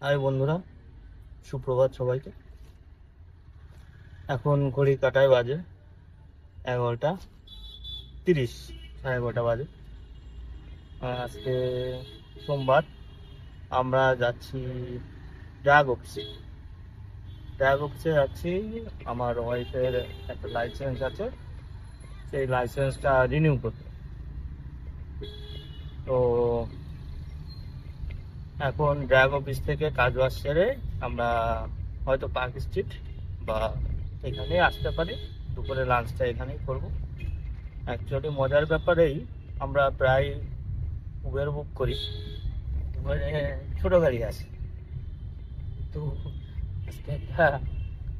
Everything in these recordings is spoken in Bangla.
হাই বন্ধুরা, সুপ্রভাত সবাইকে। এখন ঘড়ি কাটায় বাজে 11:30, 11:30 বাজে। আজকে সোমবার। আমরা যাচ্ছি ড্রাগ অফিসে যাচ্ছি। আমার ওয়াইফের একটা লাইসেন্স আছে, সেই লাইসেন্সটা রিনিউ করতে। তো এখন ড্রাগ অফিস থেকে কাজ বাজ সেরে আমরা হয়তো পার্ক স্ট্রিট বা এখানেই আসতে পারি। দুপুরে লাঞ্চটা এখানেই করবো। অ্যাকচুয়ালি মজার ব্যাপারেই আমরা প্রায় উবের বুক করি, উবেরে ছোট গাড়ি আছে, কিন্তু আজকে একটা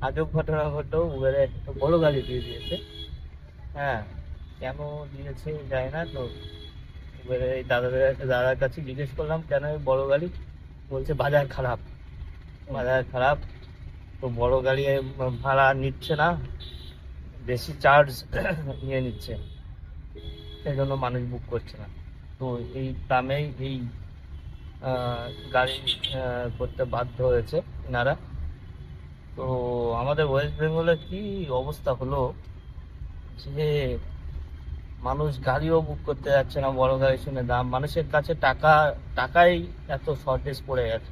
আজব ঘটনা ঘটলো। উবেরে একটা বড় গাড়ি দিয়ে দিয়েছে। হ্যাঁ, কেন দিয়েছে যায় না। তো উবেরে এই দাদার কাছে জিজ্ঞেস করলাম কেন এই বড় গাড়ি। বলছে বাজার খারাপ, বাজার খারাপ। তো বড় গাড়ি ভাড়া নিচ্ছে না, বেশি চার্জ নিয়ে নিচ্ছে, সেই জন্য মানুষ বুক করছে না। তো এই দামেই এই গাড়ি করতে বাধ্য হয়েছে এনারা। তো আমাদের ওয়েস্ট বেঙ্গলে কি অবস্থা হলো যে মানুষ গাড়িও বুক করতে যাচ্ছে না, বড় গাড়ি শুনে দাম। মানুষের কাছে টাকাই এত শর্টেজ পড়ে গেছে।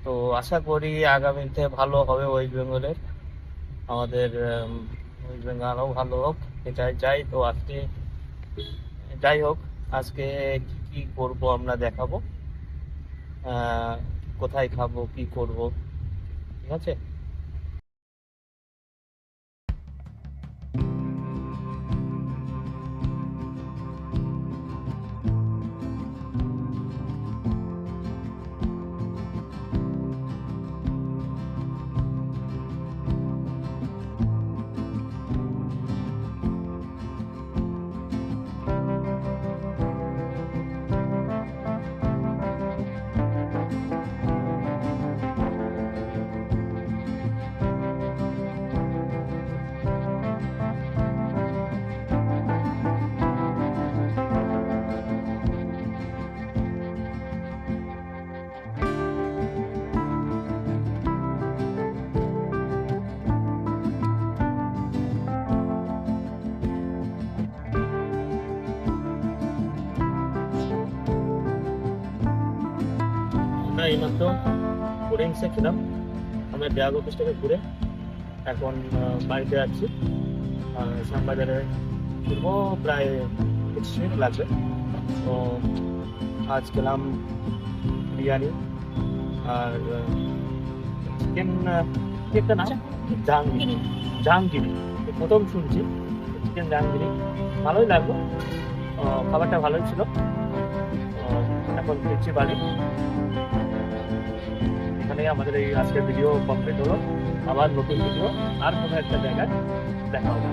তো আশা করি আগামীতে ভালো হবে ওয়েস্ট বেঙ্গলের, আমাদের ওয়েস্ট বেঙ্গলও ভালো হোক, এটাই চাই। তো আজকে যাই হোক, আজকে কি কি করবো আমরা দেখাবো। আহ, কোথায় খাবো, কি করব, ঠিক আছে। আমরা এইমাত্র কোরিংসে ছিলাম। আমরা ড্রাগ অফিস থেকে ঘুরে এখন বাড়িতে যাচ্ছি। শ্যামবাজারে ঘুরবো, প্রায় 25 মিনিট লাগবে। তো আজ খেলাম বিরিয়ানি আর চিকেন, কি একটা নাম, জাহাঙ্গীর, জাহাঙ্গীর প্রথম শুনছি। চিকেন জাহাঙ্গীর ভালোই লাগলো, খাবারটা ভালোই ছিল। এখন ফিরছি বাড়ি। এখানেই আমাদের এই আজকের ভিডিও কমপ্লিট হলো। আবার নতুন ভিডিও আর কোনো একটা জায়গায় দেখা হবে।